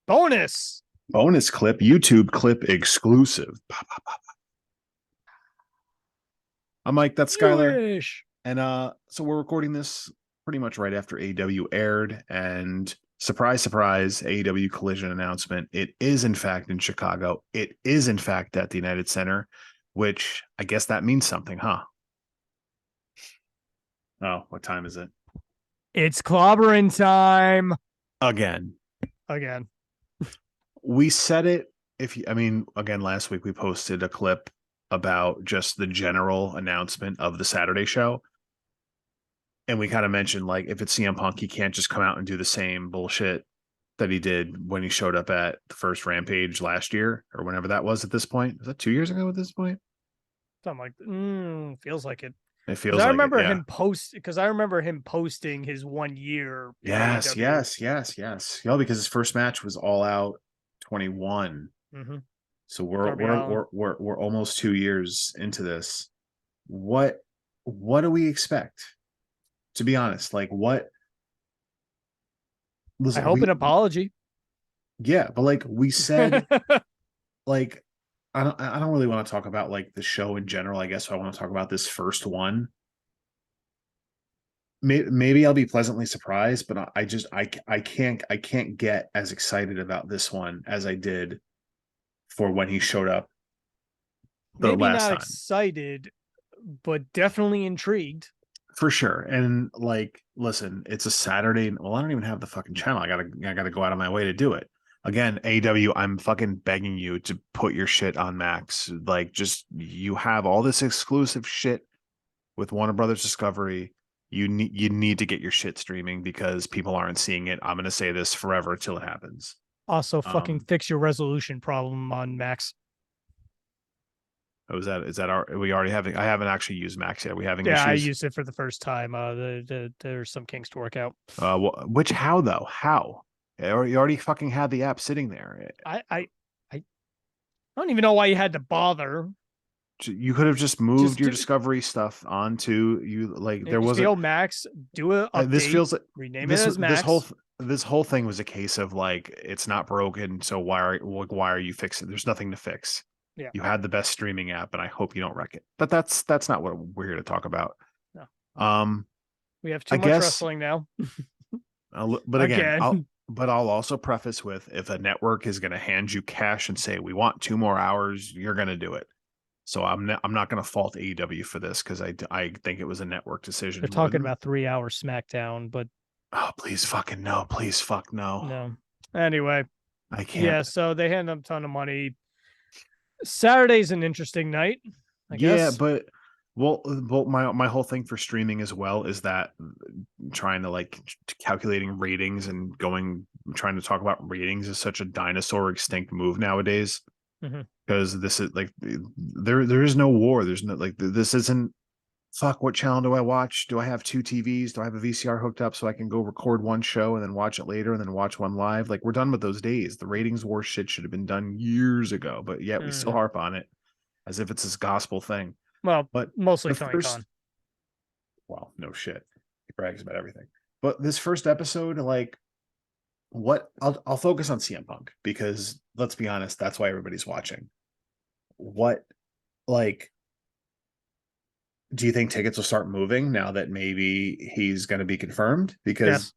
Bonus. Bonus clip, YouTube clip exclusive. I'm Mike, that's You Skylar. wish. And so we're recording this pretty much right after AEW aired. And surprise, surprise, AEW Collision announcement. It is in fact in Chicago. It is in fact at the United Center, which I guess that means something, huh? Oh, what time is it? It's clobbering time. Again. Again. We said it again, last week we posted a clip about just the general announcement of the Saturday show. And we kind of mentioned, like, if it's CM Punk, he can't just come out and do the same bullshit that he did when he showed up at the first Rampage last year or whenever that was at this point. Was that 2 years ago at this point? Something like feels like it. It Because feels I like it, remember yeah. him posting his 1 year in Yes, AEW. yes. Because his first match was All Out 21. Mm-hmm. So Darby Allin. we're almost 2 years into this. What do we expect? To be honest, like what? I Listen, hope an apology. yeah, but like we said, like I don't really want to talk about like the show in general. I guess I want to talk about this first one. Maybe I'll be pleasantly surprised, but I can't get as excited about this one as I did for when he showed up the Maybe last not time. excited, but definitely intrigued. For sure. And like, listen, it's a Saturday. Well, I don't even have the fucking channel. I gotta go out of my way to do it. Again, AW, I'm fucking begging you to put your shit on Max. Like, just you have all this exclusive shit with Warner Brothers Discovery. You need to get your shit streaming because people aren't seeing it. I'm gonna say this forever till it happens. Also, fucking Um, fix your resolution problem on Max. is that our we already having I haven't actually used Max yet. We having Yeah, I issues? used it for the first time. There's some kinks to work out. Which how though? How? You already fucking had the app sitting there. I don't even know why you had to bother. You could have just moved Just your do, Discovery stuff onto you. Like there just be wasn't. oh Max, do a This update, feels like rename it this as this whole Max. this whole thing was a case of like it's not broken, so why are you fixing? There's nothing to fix. Yeah, You had the best streaming app, and I hope you don't wreck it. But that's not what we're here to talk about. no, Um, we have too I much guess, wrestling now. but again, Again, I'll also preface with if a network is going to hand you cash and say we want 2 more hours, you're going to do it. So I'm not going to fault AEW for this because I think it was a network they're decision more talking than. about 3 hour SmackDown, but Oh, please fucking no, please fuck no. no. Anyway, I can't. yeah. So they hand them a ton of money. Saturday's an interesting night, I Yeah, guess. but well, my whole thing for streaming as well is that trying to like calculating ratings and trying to talk about ratings is such a dinosaur extinct move nowadays. Mm-hmm. Because this is like there is no war. There's no like this isn't fuck, what channel do I watch? Do I have two TVs? Do I have a VCR hooked up so I can go record one show and then watch it later and then watch one live? Like we're done with those days. The ratings war shit should have been done years ago, but yet we still Mm-hmm. harp on it as if it's this gospel thing. Well, But mostly the Tony first, Khan. well, no shit. He brags about everything. But this first episode, like what I'll focus on CM Punk because let's be honest, that's why everybody's watching. What like do you think tickets will start moving now that maybe he's going to be confirmed? Because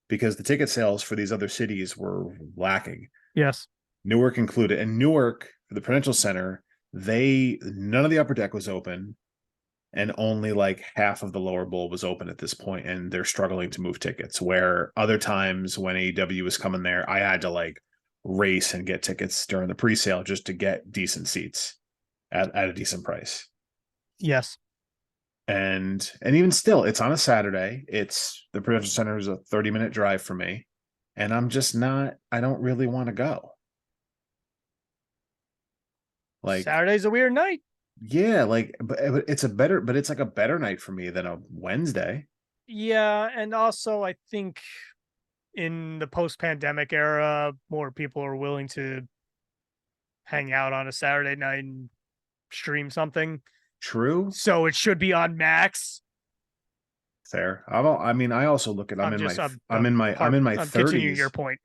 Yes. the ticket sales for these other cities were lacking, Yes. Newark included. And Newark, for the Prudential Center, they none of the upper deck was open, and only like half of the lower bowl was open at this point, and they're struggling to move tickets. Where other times when AEW was coming there, I had to like race and get tickets during the pre-sale just to get decent seats at a decent price. Yes. And even still, it's on a Saturday. It's the Prudential Center is a 30-minute drive for me, and I'm just not. I don't really want to go. Like, Saturday's a weird night. yeah, like, but it's like a better night for me than a Wednesday. Yeah, and also I think in the post-pandemic era, more people are willing to hang out on a Saturday night and stream something. True, So it should be on Max. Fair. I mean, I also look at I'm in my I'm continuing your 30s. point.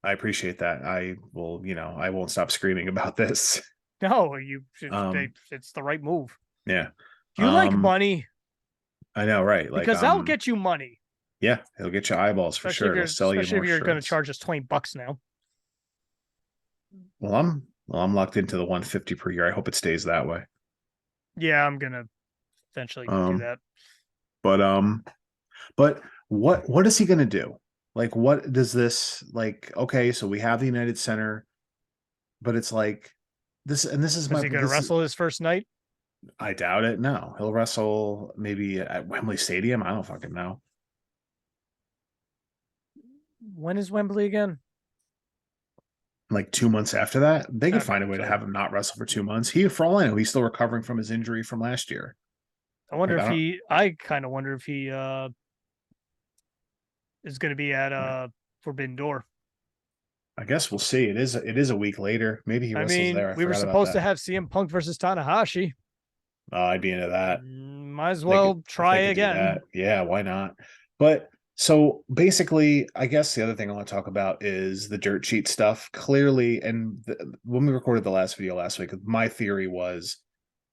I appreciate that. I will, I won't stop screaming about this. No, you should. Um, It's the right move. yeah. Do you like money? I know, right? Like, Because that'll get you money, yeah, it'll get you eyeballs for sure. It'll sell you especially if more you're going to shirts. charge us $20 now. Well, I'm locked into the 150 per year. I hope it stays that way. Yeah, I'm gonna eventually do Um, that. but but what is he gonna do? Like, what does this like? Okay, so we have the United Center, but it's like this, and this is Is my he gonna this. wrestle his first night? I doubt it. No, he'll wrestle maybe at Wembley Stadium. I don't fucking know. When is Wembley again? Like 2 months after that, they could Okay, find a way to so have him not wrestle for 2 months. He, for all I know, he's still recovering from his injury from last year. I wonder Like, if I don't. he. I kind of wonder if he is going to be at Forbidden Door. I guess we'll see. It is a week later. Maybe he I wrestles mean, there. I we were forgot about supposed to that. have CM Punk versus Tanahashi. I'd be into that. Might as They could well if try they could do that. again. Yeah, why not? But so basically, I guess the other thing I want to talk about is the dirt sheet stuff. Clearly, and when we recorded the last video last week, my theory was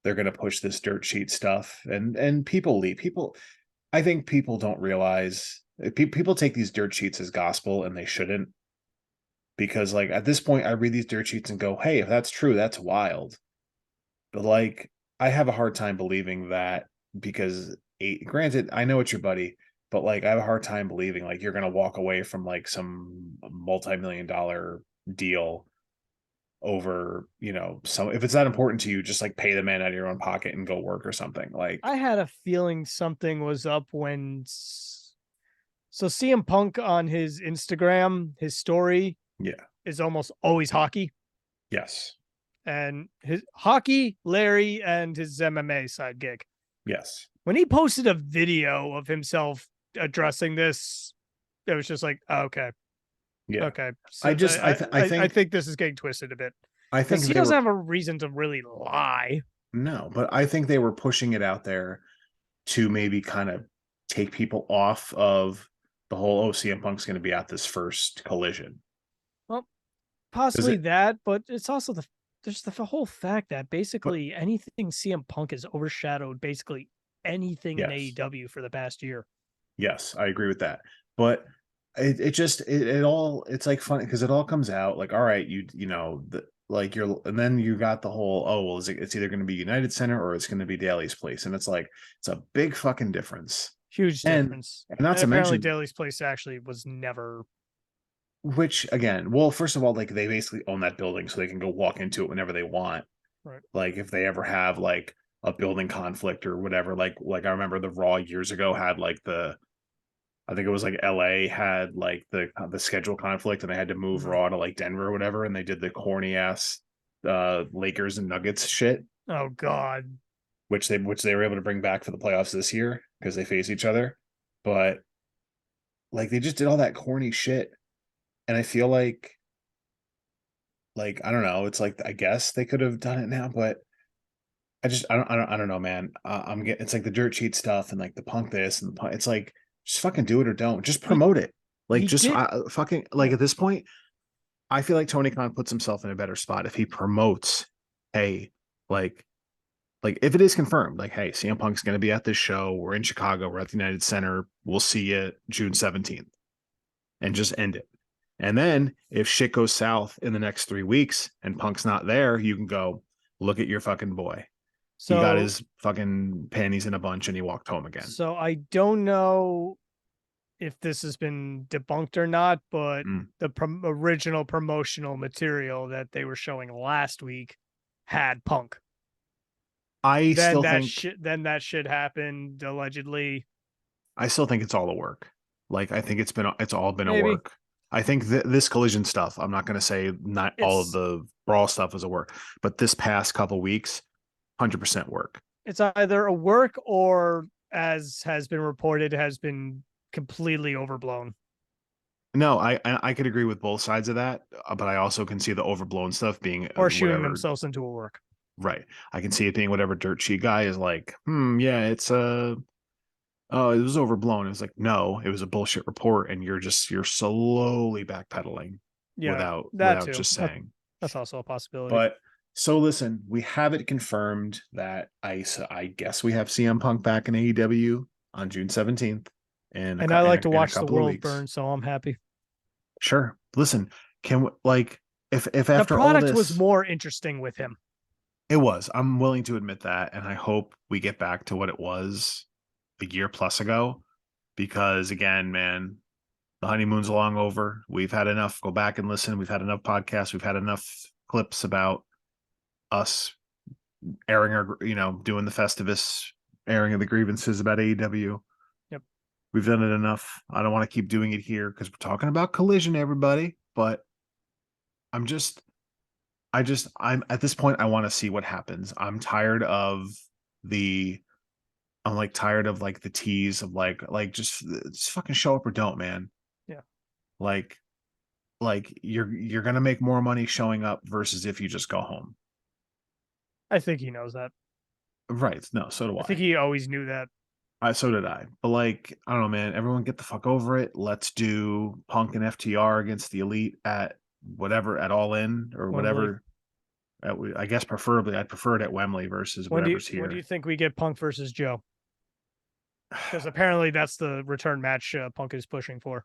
they're going to push this dirt sheet stuff, and people leave. People, I think people don't realize people take these dirt sheets as gospel, and they shouldn't, because like at this point, I read these dirt sheets and go, "Hey, if that's true, that's wild." But like, I have a hard time believing that because granted, I know it's your buddy, but like, I have a hard time believing like you're gonna walk away from like some multi-million-dollar deal over, so if it's that important to you, just like pay the man out of your own pocket and go work or something. Like, I had a feeling something was up when. So CM Punk on his Instagram, his story yeah, is almost always hockey, yes, and his hockey, Larry, and his MMA side gig. yes, When he posted a video of himself addressing this, it was just like, oh, okay, yeah. okay. I So just, I think this is getting twisted a bit I because think he they doesn't were have a reason to really lie. no, but I think they were pushing it out there to maybe kind of take people off of the whole CM Punk's going to be at this first Collision. Well, Does possibly it? that, but it's also there's the whole fact that But basically anything CM Punk has overshadowed basically anything in yes, AEW for the past year. yes, I agree with that. But it just it all it's like funny because it all comes out like, all right, like you're, and then you got the whole, oh well, it's either going to be United Center or it's going to be Daly's Place, and it's like it's a big fucking difference. Huge and difference. and not And to apparently mention, Daly's place actually was never. which again, well, first of all, like they basically own that building, so they can go walk into it whenever they want. Right. Like if they ever have like a building conflict or whatever, like I remember the Raw years ago had like I think it was like LA had like the schedule conflict, and they had to move Raw to like Denver or whatever, and they did the corny ass Lakers and Nuggets shit, Oh God. which they were able to bring back for the playoffs this year because they face each other. But like they just did all that corny shit, and I feel like I don't know, it's like I guess they could have done it now, but I don't know, man. I'm getting, it's like the dirt sheet stuff and like the Punk this and the Punk, it's like just fucking do it or don't. Just He promote it. Like he just did. fucking like at this point, I feel like Tony Khan puts himself in a better spot if he promotes, hey, like like if it is confirmed, like, hey, CM Punk's going to be at this show. We're in Chicago. We're at the United Center. We'll see you June 17th, and just end it. And then if shit goes south in the next 3 weeks and Punk's not there, you can go look at your fucking boy. He got So his fucking panties in a bunch and he walked home again. so I don't know if this has been debunked or not, but Mm. the original promotional material that they were showing last week had Punk. I Then still that think shit. Then that shit happened allegedly. I still think it's all a work. Like I think it's all been a Maybe work. I think this Collision stuff, I'm not going to say not all of it's the Brawl stuff is a work, but this past couple weeks, 100% work. it's either a work or, as has been reported, has been completely overblown No, I could agree with both sides of that, but I also can see the overblown stuff being or shooting whatever. themselves into a work. Right. I can see it being whatever dirt sheet guy is like, yeah, it's oh, it was overblown. It was like, no, it was a bullshit report, and you're slowly backpedaling Yeah, without that too. just saying. That's also a possibility. But so listen, we have it confirmed that I guess we have CM Punk back in AEW on June 17th And I like to in a watch the couple of world weeks. burn, so I'm happy. Sure. Listen, can we, like if The after all product was this, more interesting with him. it was. I'm willing to admit that, and I hope we get back to what it was a year plus ago. Because again, man, the honeymoon's long over. We've had enough. Go back and listen. We've had enough podcasts. We've had enough clips about us airing our, doing the Festivus, airing of the grievances about AEW. Yep. We've done it enough. I don't want to keep doing it here because we're talking about Collision, everybody. But I'm just, I'm at this point, I want to see what happens. I'm tired of the, I'm like tired of like the tease of just fucking show up or don't, man. Yeah. Like, you're gonna make more money showing up versus if you just go home. I think he knows that. Right. No, so do I think I. he always knew that. So did I. But like, I don't know, man. Everyone get the fuck over it. Let's do Punk and FTR against the Elite at whatever, at All In or Wembley. whatever. I guess preferably, I'd prefer it at Wembley versus whatever's When do you here. think we get Punk versus Joe? Because apparently that's the return match Punk is pushing for.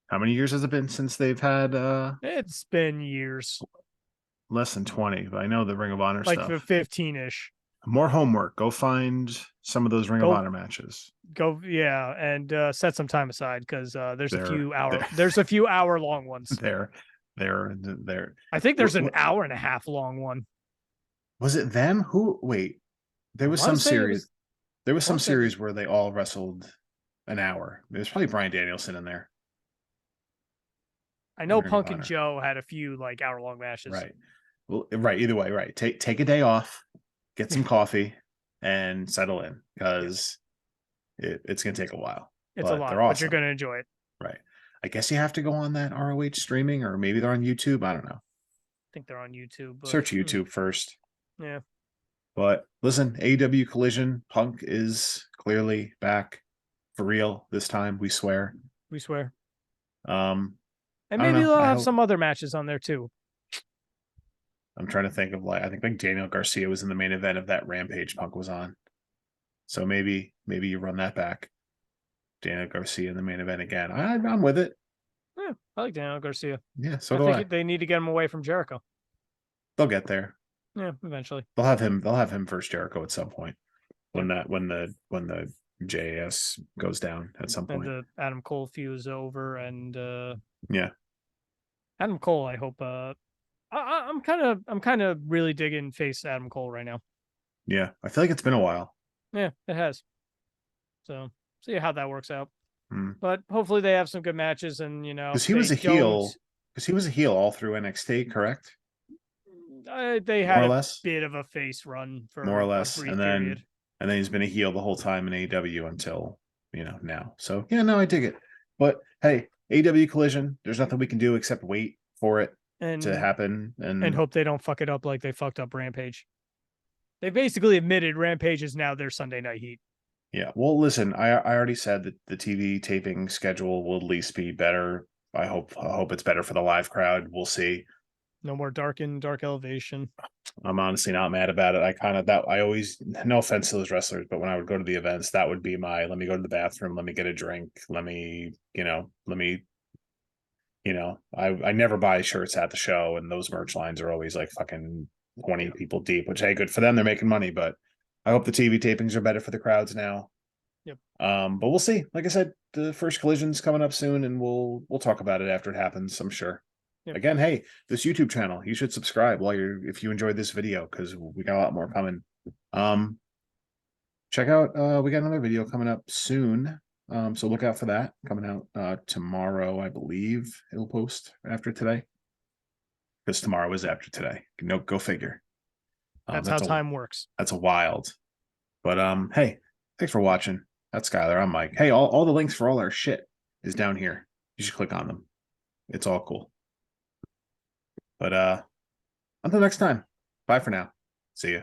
How many years has it been since they've had It's been years, less than 20? But I know the Ring of Honor like stuff. 15-ish. More homework. Go find some of those Ring of Go Honor matches. yeah, and set some time aside because there's They're a few hour long ones. they're they're I think there's an what hour and a half long one. was it them? Who wait, I there was want to some say it series was. there was I want some to say it was. series where they all wrestled an hour. There's probably Brian Danielson in there. I In know Ring of Punk and Honor. Joe had a few like hour long matches. Right. Well, right. Either way, right. Take a day off, get some coffee, and settle in Yeah, because it's gonna take a while. it's a But lot, they're but you're awesome. gonna enjoy it. Right. I guess you have to go on that ROH streaming, or maybe they're on YouTube. I don't know. I think they're on YouTube, but Search YouTube first. yeah. But listen, AEW Collision, Punk is clearly back for real this time. We swear. We swear. Um, And I don't maybe know. they'll I have hope. some other matches on there too. I'm trying to think of I think Daniel Garcia was in the main event of that Rampage Punk was on. So maybe you run that back. Daniel Garcia in the main event again. I'm with it. Yeah, I like Daniel Garcia. Yeah, so I do I. think they need to get him away from Jericho. They'll get there. Yeah, eventually. They'll have him. They'll have him versus Jericho at some point when Yeah. when the JAS goes down at some And point. the Adam Cole feud is over, and Yeah. Adam Cole. I hope. I'm kind of really digging face Adam Cole right now. Yeah. I feel like it's been a while. Yeah, it has. So see how that works out. Hmm. But hopefully they have some good matches, and Because he was a heel. Because he was a heel all through NXT, correct? They More had or a less. bit of a face run More or for a less. brief period. And then he's been a heel the whole time in AEW until now. So yeah, no, I dig it. But hey, AEW Collision, there's nothing we can do except wait for it to happen and hope they don't fuck it up like they fucked up Rampage. They basically admitted Rampage is now their Sunday Night Heat. Yeah. Well, listen, I already said that the TV taping schedule will at least be better. I hope it's better for the live crowd. We'll see. No more dark elevation. I'm honestly not mad about it. I always, no offense to those wrestlers, but when I would go to the events, that would be my, let me go to the bathroom, let me get a drink, I never buy shirts at the show, and those merch lines are always like fucking 20 people deep, which, hey, good for them. They're making money, but I hope the TV tapings are better for the crowds now. Yep. But we'll see. Like I said, the first collision's coming up soon, and we'll talk about it after it happens, I'm sure. Yep. Again, hey, this YouTube channel, you should subscribe if you enjoyed this video, because we got a lot more coming. Check out, we got another video coming up soon. So look out for that coming out tomorrow, I believe it'll post after today. Because tomorrow is after today. No, go figure. That's how time works. That's a wild. But hey, thanks for watching. That's Skylar. I'm Mike. Hey, all the links for all our shit is down here. You should click on them. It's all cool. But until next time, bye for now. See ya.